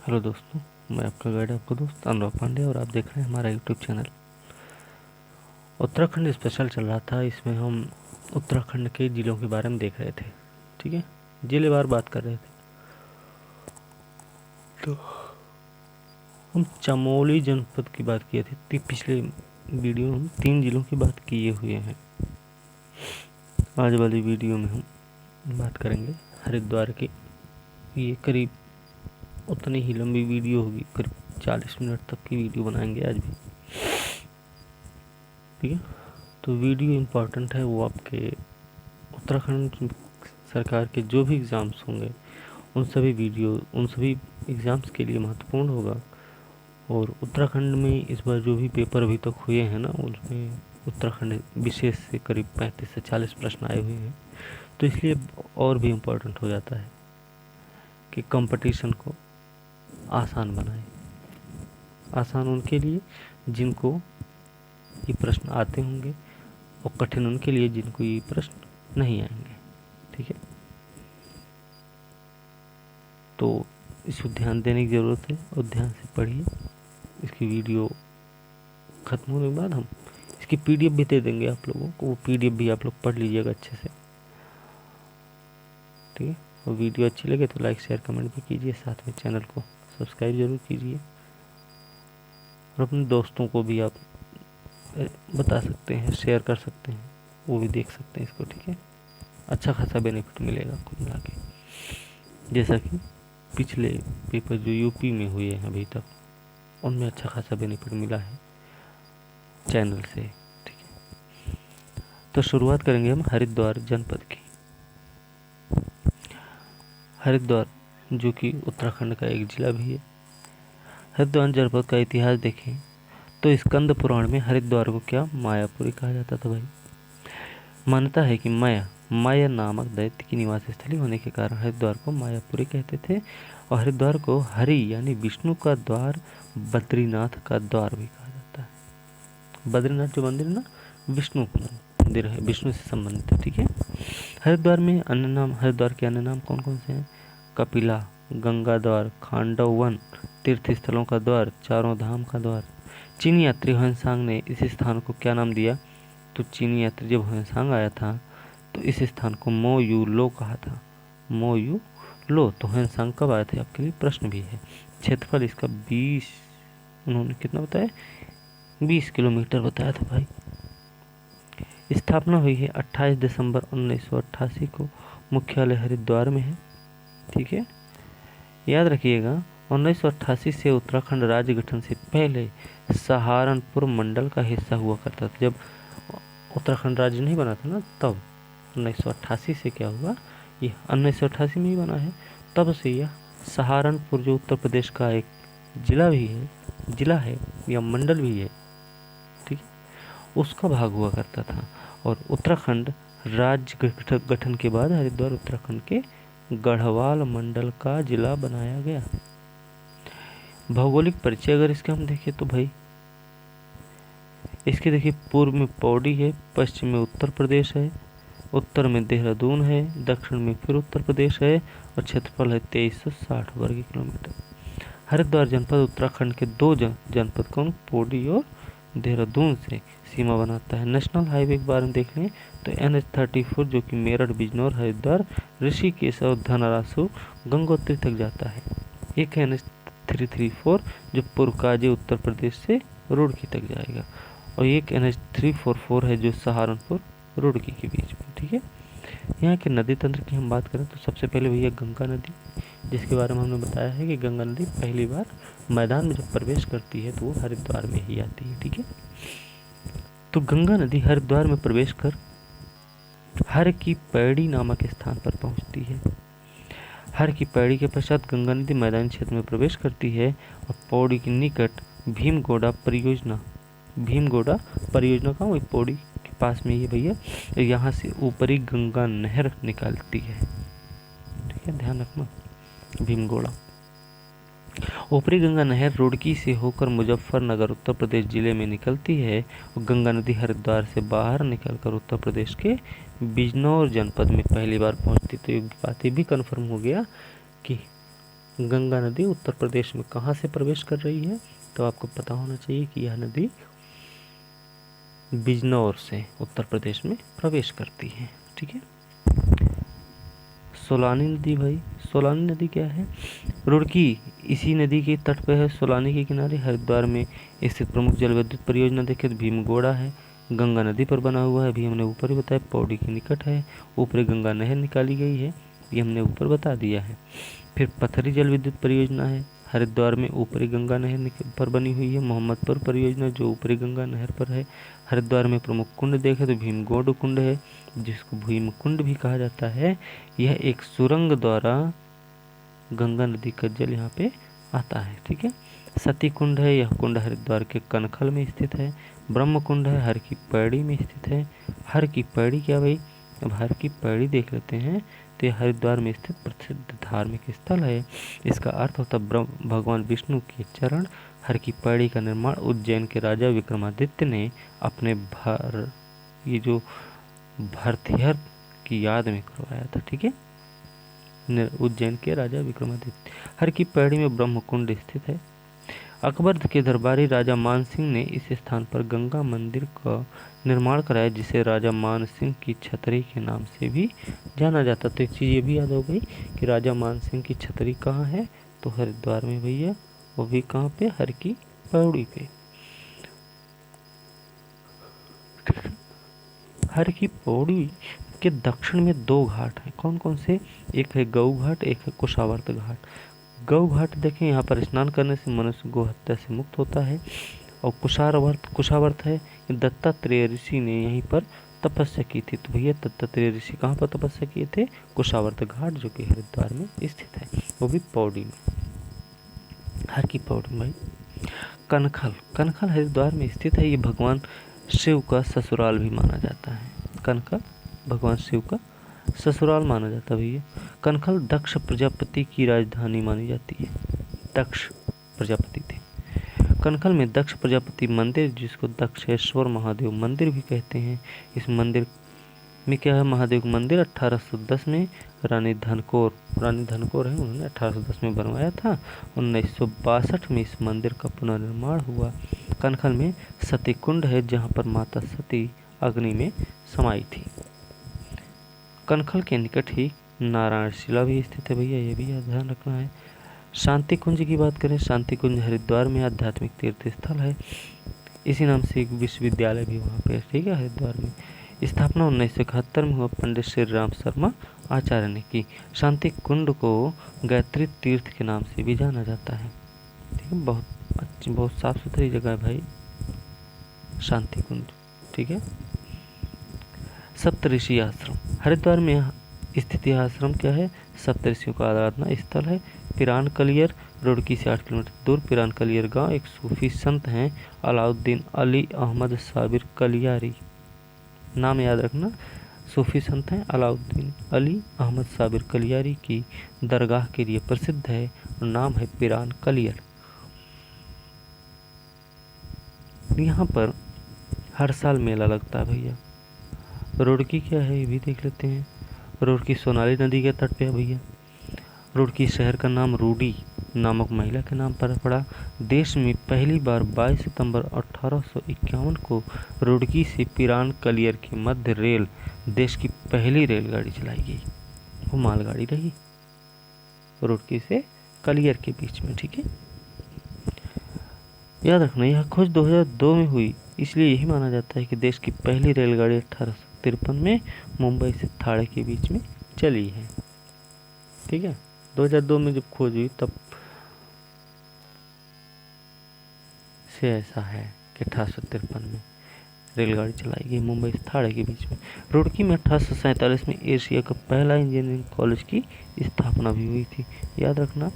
Hello दोस्तों, मैं आपका गाइड, आपका दोस्त अनुराग पांडे और आप देख रहे हैं हमारा यूट्यूब चैनल। उत्तराखंड स्पेशल चल रहा था। इसमें हम उत्तराखंड के ज़िलों के बारे में देख रहे थे। ठीक है, जिलेवार बात कर रहे थे। तो हम चमोली जनपद की बात किए थे। पिछले वीडियो में हम 3 जिलों की बात किए हुए हैं। आज वाली वीडियो में हम बात करेंगे हरिद्वार की। ये करीब उतनी ही लंबी वीडियो होगी, करीब 40 मिनट तक की वीडियो बनाएंगे आज भी। ठीक है, तो वीडियो इम्पोर्टेंट है। वो आपके उत्तराखंड सरकार के जो भी एग्ज़ाम्स होंगे उन सभी एग्ज़ाम्स के लिए महत्वपूर्ण होगा। और उत्तराखंड में इस बार जो भी पेपर अभी तक हुए हैं ना, उसमें उत्तराखंड विशेष से करीब 35 से 40 प्रश्न आए हुए हैं। तो इसलिए और भी इम्पोर्टेंट हो जाता है कि कंपटीशन को आसान बनाए। आसान उनके लिए जिनको ये प्रश्न आते होंगे और कठिन उनके लिए जिनको ये प्रश्न नहीं आएंगे। ठीक है, तो इसको ध्यान देने की ज़रूरत है और ध्यान से पढ़िए। इसकी वीडियो ख़त्म होने के बाद हम इसकी पीडीएफ भी दे देंगे आप लोगों को। वो पीडीएफ भी आप लोग पढ़ लीजिएगा अच्छे से। ठीक है, और वीडियो अच्छी लगे तो लाइक शेयर कमेंट भी कीजिए। साथ में चैनल को सब्सक्राइब ज़रूर कीजिए और अपने दोस्तों को भी आप बता सकते हैं, शेयर कर सकते हैं, वो भी देख सकते हैं इसको। ठीक है, अच्छा खासा बेनिफिट मिलेगा आपको मिला के। जैसा कि पिछले पेपर जो यूपी में हुए हैं अभी तक, उनमें अच्छा खासा बेनिफिट मिला है चैनल से। ठीक है, तो शुरुआत करेंगे हम हरिद्वार जनपद की। हरिद्वार जो कि उत्तराखंड का एक जिला भी है। हरिद्वार जनपद का इतिहास देखें तो स्कंद पुराण में हरिद्वार को क्या मायापुरी कहा जाता था भाई। मान्यता है कि माया नामक दैत्य की निवास स्थली होने के कारण हरिद्वार को मायापुरी कहते थे। और हरिद्वार को हरि यानी विष्णु का द्वार, बद्रीनाथ का द्वार भी कहा जाता है। बद्रीनाथ जो मंदिर है ना, विष्णु का मंदिर है, विष्णु से संबंधित है। ठीक है, हरिद्वार के अन्य नाम कौन कौन से हैं? कपिला, गंगा द्वार, खांडव वन, तीर्थ स्थलों का द्वार, चारों धाम का द्वार। चीनी यात्री ह्वेनसांग ने इस स्थान को क्या नाम दिया? तो चीनी यात्री जब ह्वेनसांग आया था तो इस स्थान को मो यू लो कहा था। मो यू लो। तो ह्वेनसांग कब आए थे, आपके लिए प्रश्न भी है। क्षेत्रफल इसका 20, उन्होंने कितना बताया? 20 किलोमीटर बताया था भाई। स्थापना हुई है 28 दिसंबर 1988 को। मुख्यालय हरिद्वार में है। ठीक है, याद रखिएगा 1988 से उत्तराखंड राज्य गठन से पहले सहारनपुर मंडल का हिस्सा हुआ करता था। जब उत्तराखंड राज्य नहीं बना था ना, तब 1988 से क्या हुआ, ये 1988 में ही बना है। तब से यह सहारनपुर जो उत्तर प्रदेश का एक जिला है या मंडल भी है, ठीक है, उसका भाग हुआ करता था। और उत्तराखंड राज्य गठन के बाद हरिद्वार उत्तराखंड के गढ़वाल मंडल का जिला बनाया गया। भौगोलिक परिचय अगर इसके हम देखें तो भाई इसके देखिए, पूर्व में पौड़ी है, पश्चिम में उत्तर प्रदेश है, उत्तर में देहरादून है, दक्षिण में फिर उत्तर प्रदेश है और क्षेत्रफल है 2360 वर्ग किलोमीटर। हरिद्वार जनपद उत्तराखंड के 2 जनपद कौन, पौड़ी और देहरादून से सीमा बनाता है। नेशनल हाईवे के बारे में देख लें तो NH34 जो कि मेरठ, बिजनौर, हरिद्वार, ऋषिकेश और धनरासु गंगोत्री तक जाता है। एक NH334 जो पुरकाजी उत्तर प्रदेश से रुड़की तक जाएगा और एक NH344 है जो सहारनपुर रुड़की के बीच में। ठीक है, यहाँ के नदी तंत्र की हम बात करें तो सबसे पहले भैया गंगा नदी, जिसके बारे में हमने बताया है कि गंगा नदी पहली बार मैदान में जब प्रवेश करती है तो वो हरिद्वार में ही आती है। ठीक है, तो गंगा नदी हरिद्वार में प्रवेश कर हर की पैड़ी नामक स्थान पर पहुंचती है। हर की पैड़ी के पश्चात गंगा नदी मैदानी क्षेत्र में प्रवेश करती है और पौड़ी के निकट भीमगोड़ा परियोजना का वही पौड़ी के पास में ही भैया, यहाँ से ऊपरी गंगा नहर निकलती है। ठीक है, ध्यान रखना, भीमगोड़ा। ऊपरी गंगा नहर रुड़की से होकर मुजफ्फरनगर उत्तर प्रदेश जिले में निकलती है और गंगा नदी हरिद्वार से बाहर निकलकर उत्तर प्रदेश के बिजनौर जनपद में पहली बार पहुंचती। तो ये बात भी कन्फर्म हो गया कि गंगा नदी उत्तर प्रदेश में कहाँ से प्रवेश कर रही है? तो आपको पता होना चाहिए कि यह नदी बिजनौर से उत्तर प्रदेश में प्रवेश करती है। ठीक है। सोलानी नदी भाई, सोलानी नदी क्या है? रुड़की इसी नदी के तट पे है, सोलानी के किनारे हरिद्वार में स्थित प्रमुख जल विद्युत परियोजना देखे तो भीमगोड़ा है, गंगा नदी पर बना हुआ है, अभी हमने ऊपर ही बताया, पौड़ी के निकट है, ऊपरी गंगा नहर निकाली गई है, ये हमने ऊपर बता दिया है। फिर पथरी जल विद्युत परियोजना है, हरिद्वार में ऊपरी गंगा नहर पर बनी हुई है। मोहम्मदपुर परियोजना जो ऊपरी गंगा नहर पर है। हरिद्वार में प्रमुख कुंड देखे तो भीमगोड़ कुंड है, जिसको भीम कुंड भी कहा जाता है। यह एक सुरंग द्वारा गंगा नदी का जल यहाँ पे आता है। ठीक है। सती कुंड है, यह कुंड हरिद्वार के कनखल में स्थित है। ब्रह्म कुंड है, हर की पैड़ी में स्थित है। हर की पैड़ी क्या भाई? अब हर की पैड़ी देख लेते हैं, तो यह हरिद्वार में स्थित प्रसिद्ध धार्मिक स्थल है। इसका अर्थ होता भगवान विष्णु के चरण। हर की पैड़ी का निर्माण उज्जैन के राजा विक्रमादित्य ने अपने ये जो भरथियर की याद में करवाया था। ठीक है। उज्जैन के राजा विक्रमादित्य। हर की पैड़ी में ब्रह्म कुंड स्थित है। अकबर के दरबारी राजा मान सिंह ने इस स्थान पर गंगा मंदिर का निर्माण कराया, जिसे राजा मान सिंह की छतरी के नाम से भी जाना जाता। तो एक चीज़ ये भी याद हो गई कि राजा मान सिंह की छतरी कहाँ है? तो हरिद्वार में भैया, वो भी कहाँ पे? हर की पौड़ी पे। हर की पौड़ी के दक्षिण में 2 घाट हैं। कौन कौन से? एक है गऊ घाट, एक है कुशावर्त घाट। गऊ घाट देखें, यहाँ पर स्नान करने से मनुष्य गौ हत्या से मुक्त होता है। और कुशावर्त है, दत्तात्रेय ऋषि ने यहीं पर तपस्या की थी। तो भैया दत्तात्रेय ऋषि कहाँ पर तपस्या किए थे? कुशावर्त घाट, जो कि हरिद्वार में स्थित है, वो भी पौड़ी में। हर की पौड़ी भाई। कनखल, कनखल हरिद्वार में स्थित है। ये भगवान शिव का ससुराल भी माना जाता है। कनखल भगवान शिव का ससुराल माना जाता है भैया। कनखल दक्ष प्रजापति की राजधानी मानी जाती है। दक्ष प्रजापति थे। कनखल में दक्ष प्रजापति मंदिर, जिसको दक्षेश्वर महादेव मंदिर भी कहते हैं। इस मंदिर में क्या है? महादेव मंदिर 1810 में रानी धनकौर है, उन्होंने 1810 में बनवाया था। 1962 में इस मंदिर का पुनर्निर्माण हुआ। कनखल में सती कुंड है, जहाँ पर माता सती अग्नि में समाई थी। कनखल के निकट ही नारायण शिला भी स्थित है भैया, ये भी ध्यान रखना है। शांति कुंज की बात करें, शांति कुंज हरिद्वार में आध्यात्मिक तीर्थ स्थल है। इसी नाम से एक विश्वविद्यालय भी वहाँ पे, ठीक है, हरिद्वार में। स्थापना 1971 में हुआ, पंडित श्री राम शर्मा आचार्य ने की। शांति कुंड को गायत्री तीर्थ के नाम से भी जाना जाता है। ठीक है, बहुत अच्छी, बहुत साफ सुथरी जगह है भाई शांति कुंज। ठीक है। सप्तऋषि आश्रम, हरिद्वार में स्थित यह आश्रम क्या है? सप्तऋषियों का आराधना स्थल है। पिरान कलियर, रुड़की से 8 किलोमीटर दूर पिरान कलियर गांव, एक सूफी संत हैं अलाउद्दीन अली अहमद साबिर कलियारी, नाम याद रखना। सूफी संत हैं अलाउद्दीन अली अहमद साबिर कलियारी की दरगाह के लिए प्रसिद्ध है, और नाम है पिरान कलियर। यहाँ पर हर साल मेला लगता है भैया। रुड़की क्या है ये भी देख लेते हैं। रुड़की सोनाली नदी के तट पे है भैया। रुड़की शहर का नाम रूडी नामक महिला के नाम पर पड़ा। देश में पहली बार 22 सितंबर 1851 को रुड़की से पिरान कलियर के मध्य रेल देश की पहली रेलगाड़ी चलाई गई। वो मालगाड़ी रही रुड़की से कलियर के बीच में। ठीक है, याद रखना यह खोज 2002 में हुई, इसलिए यही माना जाता है कि देश की पहली रेलगाड़ी 1853 में मुंबई से थाड़े के बीच में चली है। ठीक है, 2002 में जब खोज हुई तब से ऐसा है कि 1853 में रेलगाड़ी चलाई गई मुंबई से थाड़े के बीच में। रुड़की में 1847 में एशिया का पहला इंजीनियरिंग कॉलेज की स्थापना भी हुई थी, याद रखना।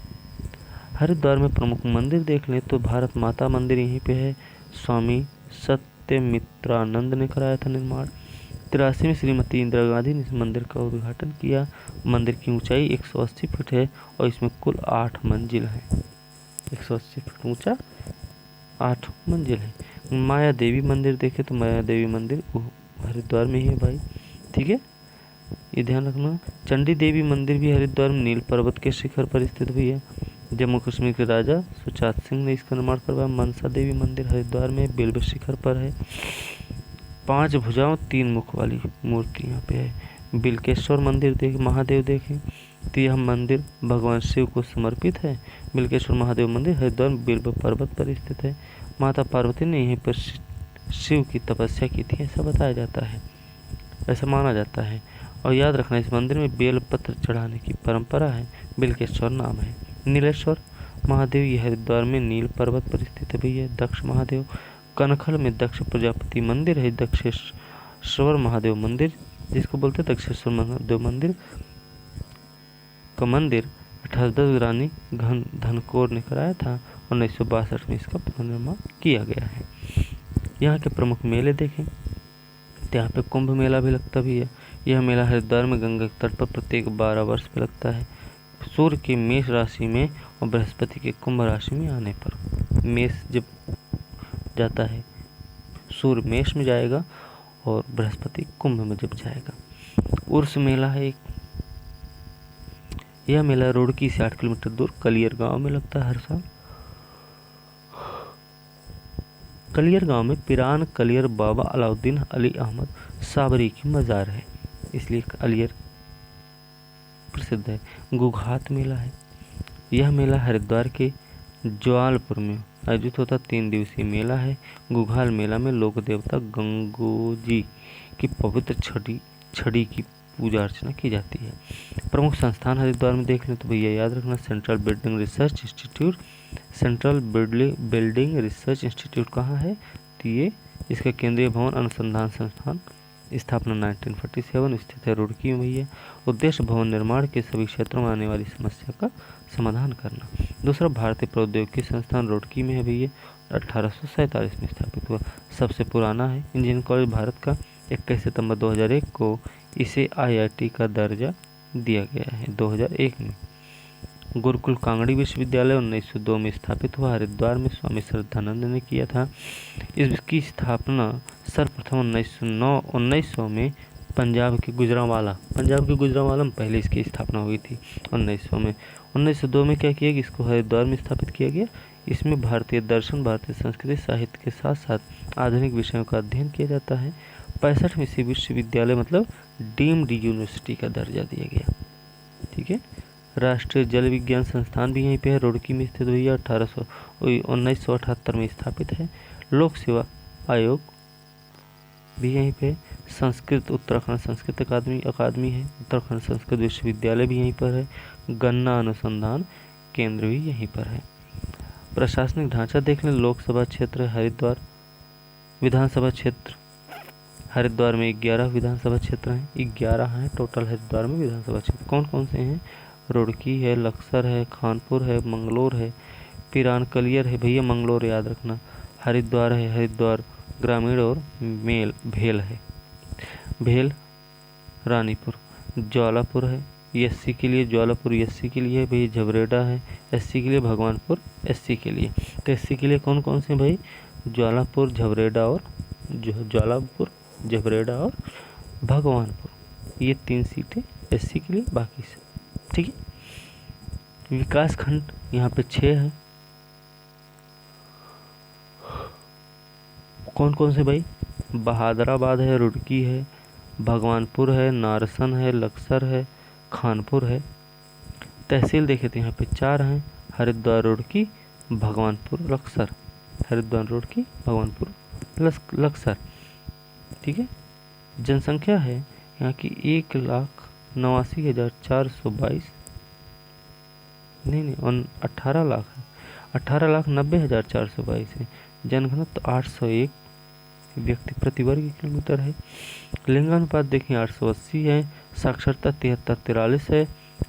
हरिद्वार में प्रमुख मंदिर देख लें तो भारत माता मंदिर यहीं पे है, स्वामी सत्यमित्रानंद ने कराया था निर्माण। 83 में श्रीमती इंदिरा गांधी ने इस मंदिर का उद्घाटन किया। मंदिर की ऊंचाई 180 फीट है और इसमें कुल 8 मंजिल है। 180 फीट ऊंचा, 8 मंजिल है। माया देवी मंदिर देखे तो माया देवी मंदिर हरिद्वार में ही है भाई। ठीक है, ये ध्यान रखना। चंडी देवी मंदिर भी हरिद्वार में नील पर्वत के शिखर पर स्थित भी है। जम्मू कश्मीर के राजा सुचात सिंह ने इसका निर्माण करवाया। मनसा देवी मंदिर हरिद्वार में बिल्व शिखर पर है। 5 भुजाओं 3 मुख वाली मूर्ति यहाँ पे है। बिलकेश्वर मंदिर महादेव देखें तो यह मंदिर भगवान शिव को समर्पित है। बिलकेश्वर महादेव मंदिर हरिद्वार में बिल्व पर्वत पर स्थित है। माता पार्वती ने यहीं पर शिव की तपस्या की थी, ऐसा बताया जाता है, ऐसा माना जाता है। और याद रखना, इस मंदिर में बेल पत्र चढ़ाने की परंपरा है। बिलकेश्वर नाम है। नीलेश्वर महादेव यह हरिद्वार में नील पर्वत पर स्थित है भैया। दक्ष महादेव कनखल में दक्ष प्रजापति मंदिर है। दक्षेश्वर महादेव मंदिर जिसको बोलते हैं दक्षेश्वर महादेव मंदिर का मंदिर 1810 रानी धनकौर ने कराया था। 1962 में इसका पुनर्निर्माण किया गया है। यहाँ के प्रमुख मेले देखें तो यहाँ पे कुंभ मेला भी लगता भी है। यह मेला हरिद्वार में गंगा के तट पर प्रत्येक 12 वर्ष में लगता है। सूर्य की मेष राशि में और बृहस्पति के कुंभ राशि में आने पर, मेष जब जाता है सूर्य मेष में जाएगा और बृहस्पति कुंभ में जब जाएगा। उर्स मेला है एक। यह मेला रुड़की से 8 किलोमीटर दूर कलियर गांव में लगता है हर साल। कलियर गांव में पिरान कलियर बाबा अलाउद्दीन अली अहमद साबरी की मज़ार है, इसलिए कलियर प्रसिद्ध है। गुघात मेला है। यह मेला हरिद्वार के ज्वालपुर में आयोजित होता 3 दिवसीय मेला है। गुघाल मेला में लोक देवता गंगोजी की पवित्र छड़ी की पूजा अर्चना की जाती है। प्रमुख संस्थान हरिद्वार में देख लें तो भैया याद रखना, central building research institute. Central building research institute कहाँ है तो ये इसका केंद्रीय भवन अनुसंधान संस्थान, स्थापना 1947, स्थित है रुड़की में भैया। उद्देश्य भवन निर्माण के सभी क्षेत्रों में आने वाली समस्या का समाधान करना। दूसरा भारतीय प्रौद्योगिकी संस्थान रुड़की में है भैया, 1847 में स्थापित हुआ। सबसे पुराना है। इंजीनियरिंग कॉलेज भारत का 21 सितंबर 2001 को इसे IIT का दर्जा दिया गया है 2001 में। गुरुकुल कांगड़ी विश्वविद्यालय 1902 में स्थापित हुआ। हरिद्वार में स्वामी श्रद्धानंद ने किया था। इसकी स्थापना सर्वप्रथम 1900 में पंजाब के गुजरांवाला में पहले इसकी स्थापना हुई थी 1900 में। 1902 में क्या किया कि इसको हरिद्वार में स्थापित किया गया। इसमें भारतीय दर्शन, भारतीय संस्कृति, साहित्य के साथ साथ आधुनिक विषयों का अध्ययन किया जाता है। 65 में इसे विश्वविद्यालय मतलब डीम्ड यूनिवर्सिटी का दर्जा दिया गया। ठीक है। राष्ट्रीय जल विज्ञान संस्थान भी यहीं पे है, रुड़की में स्थित हुई है। 1978 में स्थापित है। लोक सेवा आयोग भी यहीं पे। संस्कृत उत्तराखंड संस्कृत अकादमी है। उत्तराखंड संस्कृत विश्वविद्यालय भी यहीं पर है। गन्ना अनुसंधान केंद्र भी यहीं पर है। प्रशासनिक ढांचा देख लें। लोकसभा क्षेत्र हरिद्वार। विधानसभा क्षेत्र हरिद्वार में 11 विधानसभा क्षेत्र हैं। 11 हैं टोटल हरिद्वार में विधानसभा क्षेत्र। कौन कौन से हैं? रुड़की है, लक्सर है, खानपुर है, मंगलोर है, पिरान कलियर है भैया, मंगलोर याद रखना। हरिद्वार है, हरिद्वार ग्रामीण और भेल है। भेल रानीपुर। ज्वालापुर है SC के लिए, ज्वालापुर SC के लिए है भाई। झबरेड़ा है SC के लिए, भगवानपुर SC के लिए। तो SC के लिए कौन कौन से भाई? ज्वालापुर, झबरेड़ा और झबरेड़ा और भगवानपुर, ये 3 सीटें SC के लिए, बाकी से ठीक है। विकास खंड यहाँ पे 6 है। कौन कौन से भाई? बहादुराबाद है, रुड़की है, भगवानपुर है, नारसन है, लक्सर है, खानपुर है। तहसील देखे तो यहाँ पे 4 हैं। हरिद्वार, रुड़की, भगवानपुर, लक्सर। हरिद्वार, रुड़की, भगवानपुर, लक्सर। ठीक है। जनसंख्या है यहाँ की 1,89,422, नहीं 18 लाख है, 18,90,422 है। जनघनत्व 801 व्यक्ति प्रति वर्ग किलोमीटर है। लिंगानुपात देखें 880 है। साक्षरता 73-43 है।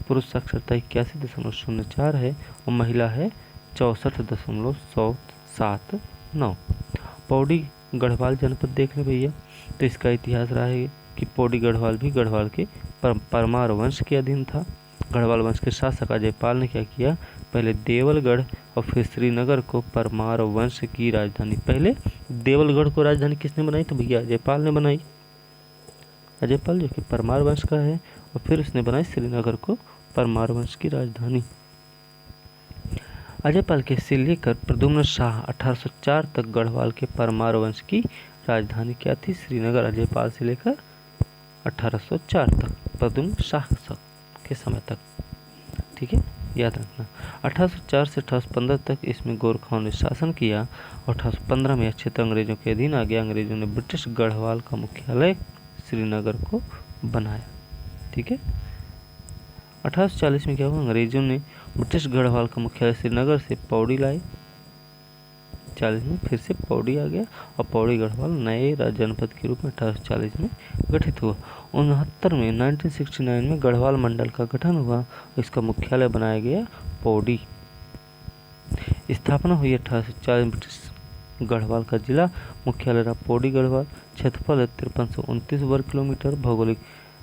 पुरुष साक्षरता 81.04 है और महिला है 64.179। पौड़ी गढ़वाल जनपद देख रहे भैया, तो इसका इतिहास रहा है कि पौड़ी गढ़वाल भी गढ़वाल के परमार वंश के अधीन था। गढ़वाल वंश के शासक अजयपाल ने क्या किया, पहले देवलगढ़ और फिर श्रीनगर को परमार वंश की राजधानी, पहले देवलगढ़ को राजधानी किसने बनाई? तो भैया अजयपाल ने बनाई। अजयपाल जो कि परमार वंश का है, और फिर उसने बनाई श्रीनगर को परमार वंश की राजधानी। अजयपाल के से लेकर प्रद्युम्न शाह 1804 तक गढ़वाल के परमार वंश की राजधानी क्या थी? श्रीनगर। अजयपाल से लेकर 1804 तक, प्रद्युम्न शाह के समय तक। ठीक है, याद रखना। 1804 से 1815 तक इसमें गोरखाओं ने शासन किया और 1815 में यह क्षेत्र अंग्रेजों के अधीन आ गया। अंग्रेजों ने ब्रिटिश गढ़वाल का मुख्यालय श्रीनगर को बनाया। ठीक है, 1840 में क्या हुआ? अंग्रेजों ने ब्रिटिश गढ़वाल का मुख्यालय श्रीनगर से पौड़ी लाए। 40 में फिर से पौड़ी आ गया और पौड़ी गढ़वाल नए जनपद के रूप में 1840 में गठित हुआ। 69 में 1969 में गढ़वाल मंडल का गठन हुआ। इसका मुख्यालय बनाया गया पौड़ी। स्थापना हुई 1840 में। ब्रिटिश गढ़वाल का जिला मुख्यालय रहा पौड़ी गढ़वाल। क्षेत्रफल है 5329 वर्ग किलोमीटर। भौगोलिक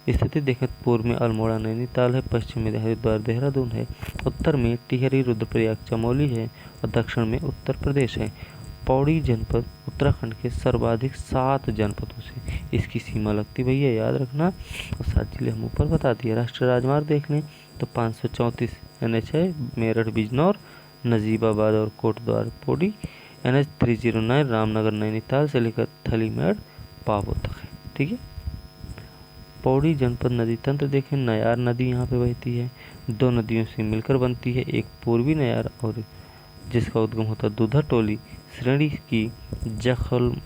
स्थिति देखें, पूर्व में अल्मोड़ा नैनीताल है, पश्चिम में हरिद्वार देहरादून है, उत्तर में टिहरी रुद्रप्रयाग चमोली है और दक्षिण में उत्तर प्रदेश है। पौड़ी जनपद उत्तराखंड के सर्वाधिक 7 जनपदों से इसकी सीमा लगती, भैया याद रखना। और 7 जिले हम ऊपर बता दिए। राष्ट्रीय राजमार्ग देख लें तो 534 NH है, मेरठ बिजनौर नजीबाबाद और कोटद्वार पौड़ी। NH 309 रामनगर नैनीताल से लेकर थलीमेड़ पाबो तक है। ठीक है, पौड़ी जनपद नदी तंत्र देखें, नयार नदी यहाँ पे बहती है, 2 नदियों से मिलकर बनती है। एक पूर्वी नयार और जिसका उद्गम होता है दूधा टोली श्रेणी की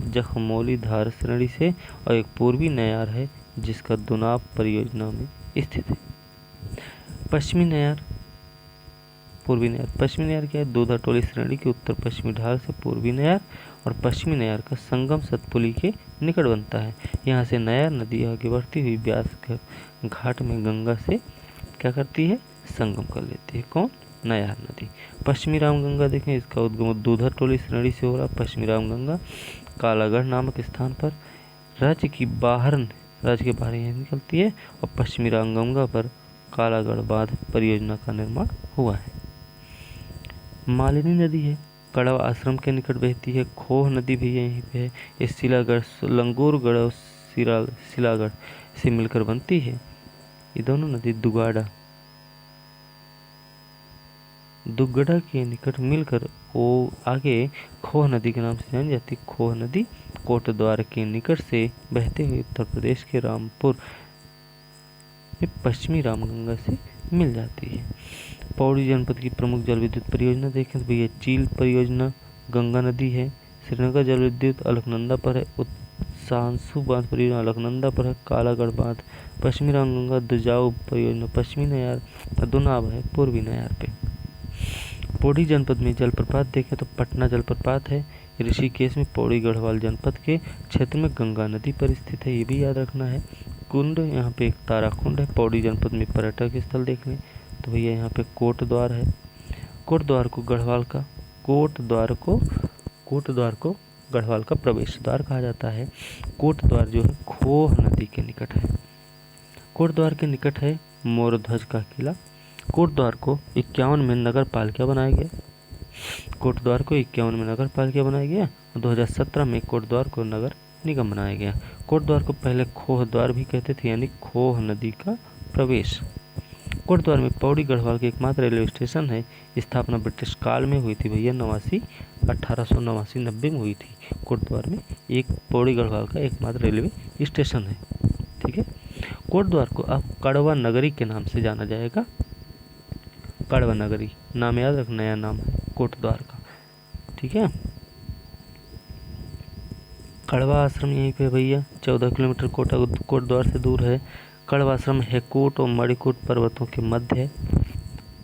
जखमौली धार श्रेणी से, और एक पूर्वी नयार है जिसका दुनाब परियोजना में स्थित है। पश्चिमी नयार, पूर्वी नयार। पश्चिमी नयार क्या है? दूधा टोली श्रेणी की उत्तर पश्चिमी ढाल से पूर्वी नयार और पश्चिमी नयार का संगम सतपुली के निकट बनता है। यहाँ से नयार नदी आगे बढ़ती हुई ब्यास घाट में गंगा से क्या करती है? संगम कर लेती है। कौन? नयार नदी। पश्चिमी रामगंगा देखें, इसका उद्गम दूधा टोली श्रेणी से हो रहा। पश्चिमी रामगंगा कालागढ़ नामक स्थान पर राज्य के बाहर यह निकलती है और पश्चिमी रामगंगा पर कालागढ़ बांध परियोजना का निर्माण हुआ है। मालिनी नदी है, कड़वा आश्रम के निकट बहती है। खोह नदी भी यहीं पे है। ये शिलागढ़, लंगूरगढ़ और शिलागढ़ से मिलकर बनती है। ये दोनों नदी दुगड़ा के निकट मिलकर वो आगे खोह नदी के नाम से जानी जाती। खोह नदी कोटद्वार के निकट से बहते हुए उत्तर प्रदेश के रामपुर में पश्चिमी रामगंगा से मिल जाती है। पौड़ी जनपद की प्रमुख जल विद्युत परियोजना देखें तो भैया चील परियोजना गंगा नदी है। श्रीनगर जल विद्युत अलकनंदा पर है। सांसू बांध परियोजना अलकनंदा पर है। कालागढ़ बांध पश्चिमी रामगंगा। दुजाऊ परियोजना पश्चिमी नयार। दुनाब है पूर्वी नयार पे। पौड़ी जनपद में जलप्रपात देखें तो पटना जलप्रपात है। ऋषिकेश में पौड़ी गढ़वाल जनपद के क्षेत्र में गंगा नदी पर स्थित है, ये भी याद रखना है। कुंड, यहाँ पे एक तारा कुंड है। पौड़ी जनपद में पर्यटक स्थल देख लें तो भैया यहाँ पे कोटद्वार है। कोटद्वार को गढ़वाल का प्रवेश द्वार कहा जाता है। कोटद्वार जो है खोह नदी के निकट है। कोटद्वार के निकट है मोरध्वज का किला। कोटद्वार को 51 में नगर पालिका बनाया गया। कोटद्वार को 51 में नगर पालिका बनाया गया। 2017 में कोटद्वार को नगर निगम बनाया गया। कोटद्वार को पहले खोह द्वार भी कहते थे, यानी खोह नदी का प्रवेश। कोटद्वार में पौड़ी गढ़वाल के एकमात्र रेलवे स्टेशन है। स्थापना ब्रिटिश काल में हुई थी भैया, 1889-90 में हुई थी। कोटद्वार में एक पौड़ी गढ़वाल का एकमात्र रेलवे स्टेशन है। ठीक है, कोटद्वार को अब कड़वा नगरी के नाम से जाना जाएगा। कड़वा नगरी नाम याद रख, नया नाम है कोटद्वार का। ठीक है, कड़वा आश्रम यहीं पे भैया 14 किलोमीटर कोटद्वार से दूर है। कड़वा आश्रम हेकोट और मणिकूट पर्वतों के मध्य है।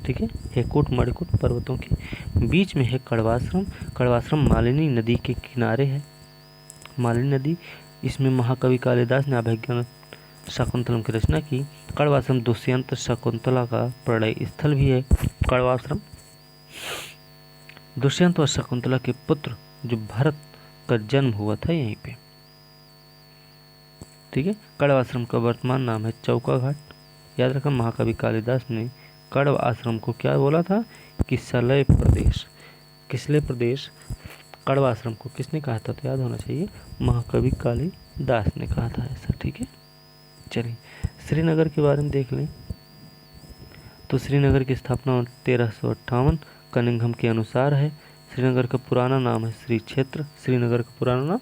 ठीक है, हेकोट मणिकूट पर्वतों के बीच में है कड़वा आश्रम। कड़वा आश्रम मालिनी नदी के किनारे है। मालिनी नदी, इसमें महाकवि कालिदास ने अभिज्ञान शाकुंतलम की रचना की। कड़वा आश्रम दुष्यंत शकुंतला का प्रणय स्थल भी है। कड़वा आश्रम दुष्यंत और शकुंतला के पुत्र जो भरत का जन्म हुआ था यहीं पे। ठीक है, कड़वा आश्रम का वर्तमान नाम है चौका घाट। याद रखा, महाकवि कालिदास ने कड़वा आश्रम को क्या बोला था? किसलय प्रदेश। किसलय प्रदेश कड़वा आश्रम को किसने कहा था? तो याद होना चाहिए, महाकवि कालिदास ने कहा था ऐसा। ठीक है, चलिए श्रीनगर के बारे में देख लें तो श्रीनगर की स्थापना 1358 कनिंघम के अनुसार है। श्रीनगर का पुराना नाम है श्री क्षेत्र। श्रीनगर का पुराना नाम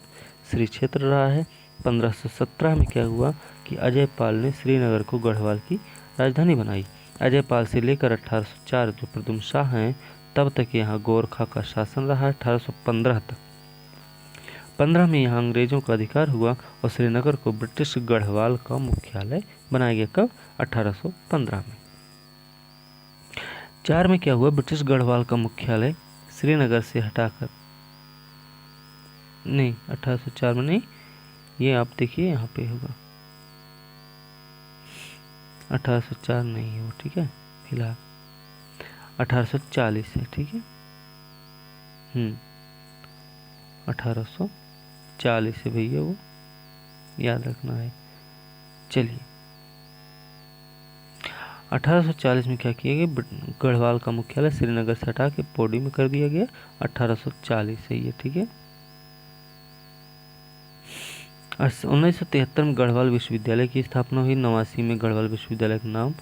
श्री क्षेत्र रहा है। 1517 में क्या हुआ कि अजयपाल ने श्रीनगर को गढ़वाल की राजधानी बनाई। अजयपाल से लेकर 1804 जो प्रथम शाह हैं तब तक यहाँ गोरखा का शासन रहा। 1815 तक 15 में यहाँ अंग्रेजों का अधिकार हुआ और श्रीनगर को ब्रिटिश गढ़वाल का मुख्यालय बनाया गया। कब? 1815 में। 4 में क्या हुआ, ब्रिटिश गढ़वाल का मुख्यालय श्रीनगर से हटाकर, नहीं 1804 में नहीं, ये आप देखिए यहाँ पे होगा 1804 नहीं हो, ठीक है, फिलहाल 1840 है, ठीक है। 1840 है भैया, वो याद रखना है। चलिए 1840 में क्या किया गया, गढ़वाल का मुख्यालय श्रीनगर से हटा के पौड़ी में कर दिया गया। 1840 है ये, ठीक है। 1973 में गढ़वाल विश्वविद्यालय की स्थापना हुई। 89 में गढ़वाल विश्वविद्यालय का नाम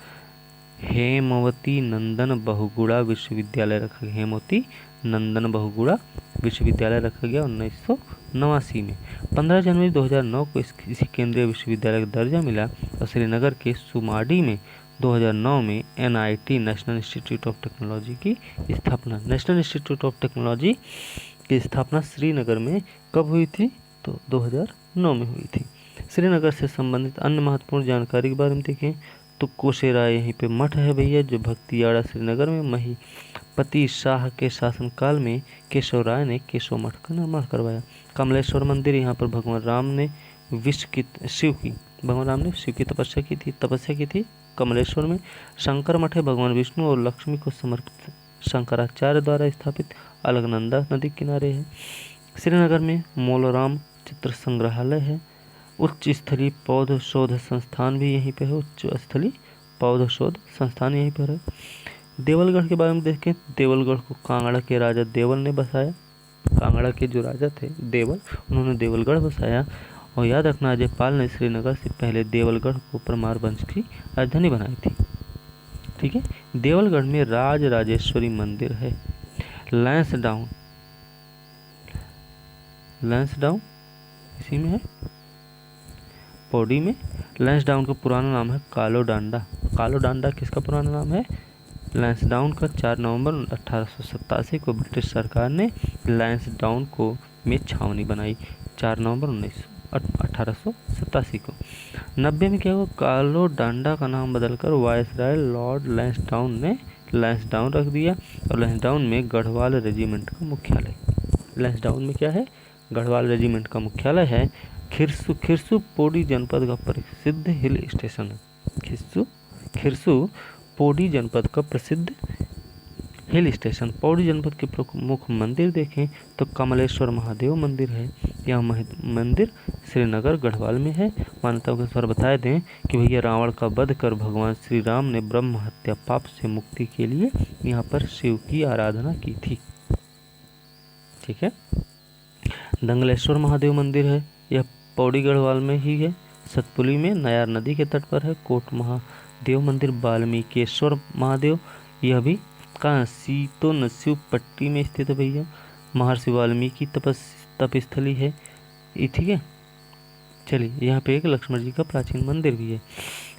हेमवती नंदन बहुगुणा विश्वविद्यालय रखा गया। हेमवती नंदन बहुगुणा विश्वविद्यालय रखा गया 1989 में। 15 जनवरी 2009 को इसी केंद्रीय विश्वविद्यालय का दर्जा मिला और श्रीनगर के सुमाडी में 2009 में NIT national institute of technology की स्थापना। नेशनल इंस्टीट्यूट ऑफ टेक्नोलॉजी की स्थापना श्रीनगर में कब हुई थी, तो 2009 में हुई थी। श्रीनगर से संबंधित अन्य महत्वपूर्ण जानकारी के बारे में देखें तो कोशेरा यहीं पे मठ है भैया, जो भक्तियाड़ा श्रीनगर में महीपति शाह के शासनकाल में केशव राय ने केशव मठ का निर्माण करवाया। कमलेश्वर मंदिर, यहाँ पर भगवान राम ने शिव की तपस्या की थी कमलेश्वर में। शंकर मठ है, भगवान विष्णु और लक्ष्मी को समर्पित शंकराचार्य द्वारा स्थापित, अलकनंदा नदी किनारे है। श्रीनगर में मोलराम चित्र संग्रहालय है। उच्च स्थलीय पौध शोध संस्थान भी यहीं पे है, उच्च स्थलीय पौध शोध संस्थान यहीं पर है। देवलगढ़ के बारे में देखें, देवलगढ़ को कांगड़ा के राजा देवल ने बसाया। कांगड़ा के जो राजा थे देवल, उन्होंने देवलगढ़ बसाया। और याद रखना, अजयपाल ने श्रीनगर से पहले देवलगढ़ को परमार वंश की राजधानी बनाई थी, ठीक है। देवलगढ़ में राज राजेश्वरी मंदिर है। लैंसडाउन इसी में है, पौड़ी में। लैंसडाउन का पुराना नाम है कालो डांडा। कालो डांडा किसका पुराना नाम है? लैंसडाउन का। 4 नवंबर 1887 को ब्रिटिश सरकार ने लैंसडाउन को में छावनी बनाई। 4 नवंबर 1887 को। 90 में क्या हुआ, कालो डांडा का नाम बदलकर वायसराय लॉर्ड लैंसडाउन ने लैंसडाउन रख दिया और लैंसडाउन में गढ़वाल रेजिमेंट का मुख्यालय। लैंसडाउन में क्या है, गढ़वाल रेजिमेंट का मुख्यालय है। खिरसू पौड़ी जनपद का प्रसिद्ध हिल स्टेशन है। खिरसू पौड़ी जनपद का प्रसिद्ध हिल स्टेशन। पौड़ी जनपद के प्रमुख मंदिर देखें तो कमलेश्वर महादेव मंदिर है। यह मंदिर श्रीनगर गढ़वाल में है। मान्यताओं के अनुसार बता दें कि भैया रावण का वध कर भगवान श्री राम ने ब्रह्म हत्या पाप से मुक्ति के लिए यहाँ पर शिव की आराधना की थी, ठीक है। दंगलेश्वर महादेव मंदिर है, यह पौड़ी गढ़वाल में ही है। सतपुली में नयार नदी के तट पर है। कोट महादेव मंदिर वाल्मीकेश्वर महादेव, यह भी कहाँ, सीतो नस्यू पट्टी में स्थित है भैया। महर्षि वाल्मीकि तपस्थली है ये, ठीक है। चलिए यहाँ पे एक लक्ष्मण जी का प्राचीन मंदिर भी है।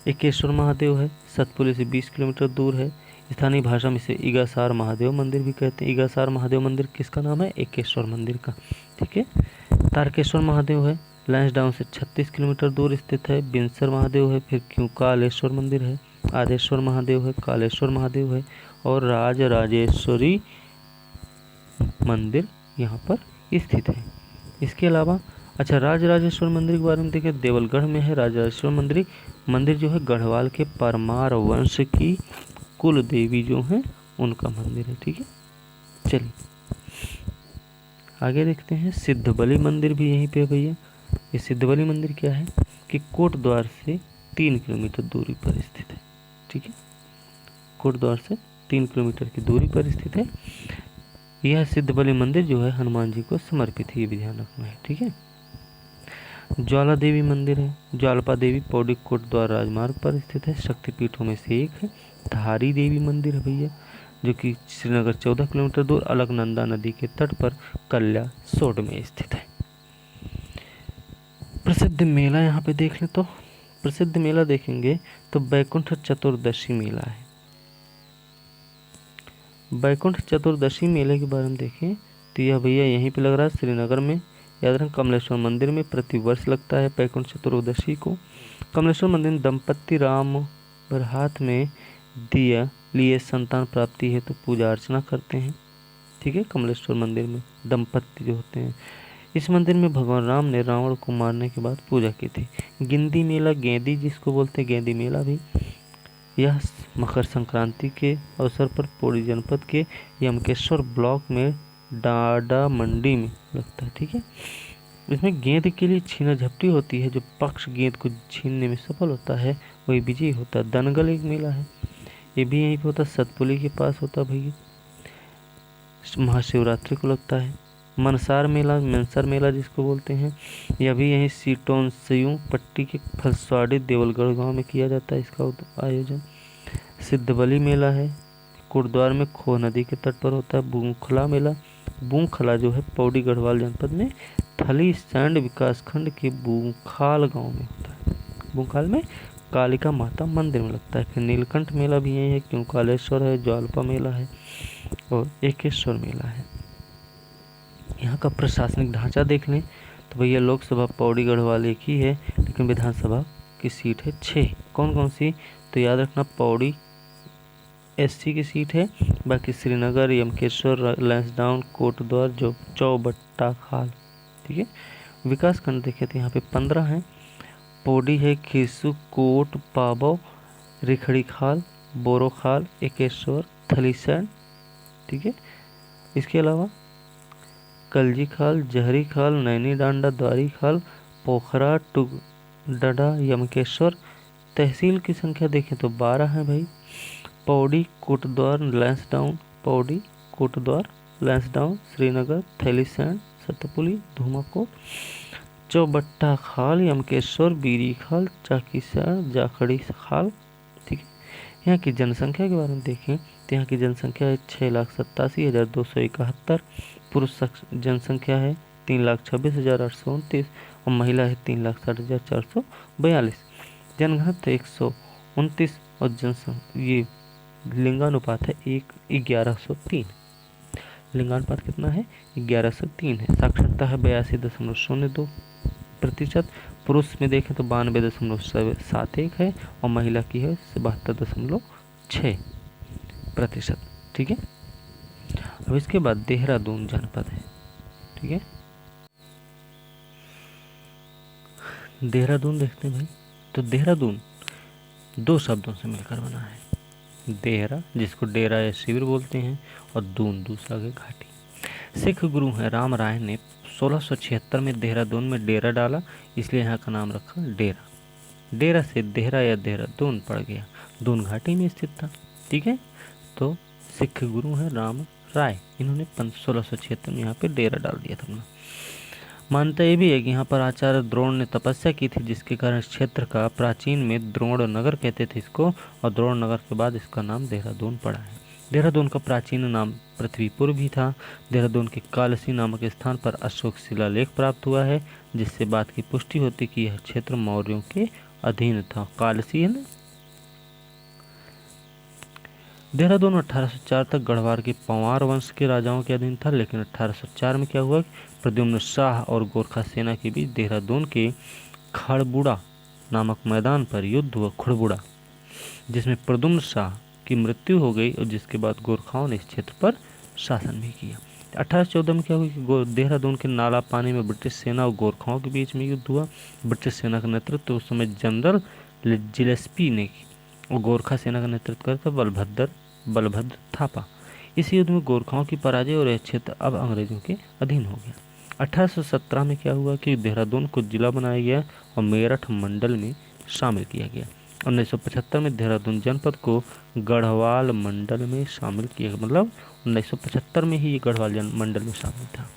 एकेश्वर महादेव है, सतपुली से 20 किलोमीटर दूर है। स्थानीय भाषा में इसे इगासार महादेव मंदिर भी कहते हैं। इगासार महादेव मंदिर किसका नाम है? एकेश्वर मंदिर का, ठीक है। तारकेश्वर महादेव है, लैंसडाउन से 36 किलोमीटर दूर स्थित है। बिनसर महादेव है, फिर कालेश्वर मंदिर है, आदेश्वर महादेव है, कालेश्वर महादेव है और राज राजेश्वरी मंदिर यहाँ पर स्थित है। इसके अलावा अच्छा, राज राजेश्वर मंदिर के बारे में देखें, देवलगढ़ में है राजराजेश्वर मंदिर जो है गढ़वाल के परमार वंश की कुल देवी जो हैं उनका मंदिर है, ठीक है। चलिए आगे देखते हैं। सिद्धबली मंदिर भी यहीं पे है भैया। ये सिद्धबली मंदिर क्या है कि कोट द्वार से 3 किलोमीटर दूरी पर स्थित है, ठीक है। कोट द्वार से 3 किलोमीटर की दूरी पर स्थित है। यह सिद्धबली मंदिर जो है हनुमान जी को समर्पित है, ये भी ध्यान रखना है, ठीक है। ज्वाला देवी मंदिर है, ज्वालपा देवी पौड़ी कोट द्वार राजमार्ग पर स्थित है, शक्तिपीठों में से एक है। धारी देवी मंदिर है भैया, जो कि श्रीनगर 14 किलोमीटर दूर अलकनंदा नदी के तट पर कल्या सोड में स्थित है। प्रसिद्ध मेला यहाँ पे देख ले तो प्रसिद्ध मेला देखेंगे तो बैकुंठ चतुर्दशी मेला है। बैकुंठ चतुर्दशी मेले के बारे में देखें तो यह भैया यहीं पे लग रहा है श्रीनगर में। याद रखें कमलेश्वर मंदिर में प्रतिवर्ष लगता है बैकुंठ चतुर्दशी को। कमलेश्वर मंदिर में दंपत्ति राम भर हाथ में दिया लिए संतान प्राप्ति है तो पूजा अर्चना करते हैं। ठीक है, कमलेश्वर मंदिर में दंपत्ति जो होते हैं। इस मंदिर में भगवान राम ने रावण को मारने के बाद पूजा की थी। गिंदी मेला, गेंदी जिसको बोलते हैं गेंदी मेला भी, यह मकर संक्रांति के अवसर पर पौड़ी जनपद के यमकेश्वर ब्लॉक में डाडा मंडी में लगता है। ठीक है, इसमें गेंद के लिए छीना झपटी होती है। जो पक्ष गेंद को छीनने में सफल होता है वही विजयी होता है। दनगल एक मेला है, ये भी यहीं पे होता है, सतपुली के पास होता है भैया, महाशिवरात्रि को लगता है। मनसार मेला जिसको बोलते हैं, यह भी यहीं सीटोन सयूं पट्टी के फलस्वाड़ी देवलगढ़ गांव में किया जाता है इसका आयोजन। सिद्धबली मेला है, कुर्द्वार में खो नदी के तट पर होता है। बूंखला मेला, बूंखला जो है पौड़ी गढ़वाल जनपद में थली सैंड विकास खंड के बूंखाल गांव में होता है। बूंखाल में कालिका माता मंदिर में लगता है। फिर नीलकंठ मेला भी यही है, क्यों कालेश्वर है, ज्वाल्पा मेला है और एकेश्वर मेला है। यहाँ का प्रशासनिक ढांचा देख लें तो भैया लोकसभा पौड़ी गढ़वाल एक ही है, लेकिन विधानसभा की सीट है 6। कौन कौन सी तो याद रखना, पौड़ी एससी की सीट है, बाकी श्रीनगर, यमकेश्वर, लैंसडाउन, कोटद्वार, जो चौबट्टा खाल। ठीक है, विकास खंड देखे तो यहाँ पे 15 हैं। पौड़ी है, खीसू, कोट, पाबो, रिखड़ी खाल, बोरो खाल, एकेश्वर, थलीसैंड। ठीक है, इसके अलावा कलजी खाल, जहरी खाल, नैनी डांडा, द्वारी खाल, पोखरा, टुगडा, यमकेश्वर। तहसील की संख्या देखें तो 12 है भाई। पौड़ी, कोटद्वार, लैंसडाउन, पौड़ी, कोटद्वार, लैंसडाउन, श्रीनगर, थैलीसैंड, सतपुली, धूमाकोट, चौबट्टा खाल, यमकेश्वर, बीरी खाल, चाकीसैंड, जाखड़ी खाल। ठीक है, यहाँ की जनसंख्या के बारे में देखें तो यहाँ की जनसंख्या है 6,87,271। पुरुष जनसंख्या है 3,26,829 और महिला है 3,60,442। जनघनत्व 129 और ये लिंगानुपात है 1:1103। लिंगानुपात कितना है 1103 है। साक्षरता है 82.02%। पुरुष में देखें तो 92.71 है और महिला की है 72.6%। ठीक है, अब इसके बाद देहरादून जनपद है। ठीक है, देहरादून देखते हैं भाई तो देहरादून 2 शब्दों से मिलकर बना है। देहरा जिसको डेरा या शिविर बोलते हैं और दून दूसरा के घाटी। सिख गुरु हैं राम राय ने 1676 में देहरादून में डेरा डाला, इसलिए यहाँ का नाम रखा डेरा। डेरा से देहरा या देहरादून पड़ गया, दून घाटी में स्थित था। ठीक है, तो सिख गुरु हैं राम राय, इन्होंने 1676 में यहाँ पे डेरा डाल दिया था। मान्यता ये भी है कि यहाँ पर आचार्य द्रोण ने तपस्या की थी, जिसके कारण इस क्षेत्र का प्राचीन में द्रोण नगर कहते थे इसको, और द्रोण नगर के बाद इसका नाम देहरादून पड़ा है। देहरादून का प्राचीन नाम पृथ्वीपुर भी था। देहरादून के कालसी नामक स्थान पर अशोक शिलालेख प्राप्त हुआ है, जिससे बात की पुष्टि होती कि यह क्षेत्र मौर्यों के अधीन था। कालसी है ना। देहरादून 1804 तक गढ़वाल के पंवार वंश के राजाओं के अधीन था, लेकिन 1804 में क्या हुआ, प्रद्युम्न शाह और गोरखा सेना के बीच देहरादून के खड़बुड़ा नामक मैदान पर युद्ध हुआ। खड़बुड़ा, जिसमें प्रद्युम्न शाह की मृत्यु हो गई और जिसके बाद गोरखाओं ने इस क्षेत्र पर शासन भी किया। 1814 में क्या हुआ कि देहरादून के नाला पानी में ब्रिटिश सेना और गोरखाओं के बीच में युद्ध हुआ। ब्रिटिश सेना का नेतृत्व उस समय जनरल जिलेस्पी ने की और गोरखा सेना का नेतृत्व करता बलभद्र थापा। इस युद्ध में गोरखाओं की पराजय और यह क्षेत्र अब अंग्रेजों के अधीन हो गया। 1817 में क्या हुआ कि देहरादून को जिला बनाया गया और मेरठ मंडल में शामिल किया गया। 1975 में देहरादून जनपद को गढ़वाल मंडल में शामिल किया गया, मतलब 1975 में ही ये गढ़वाल मंडल में शामिल था।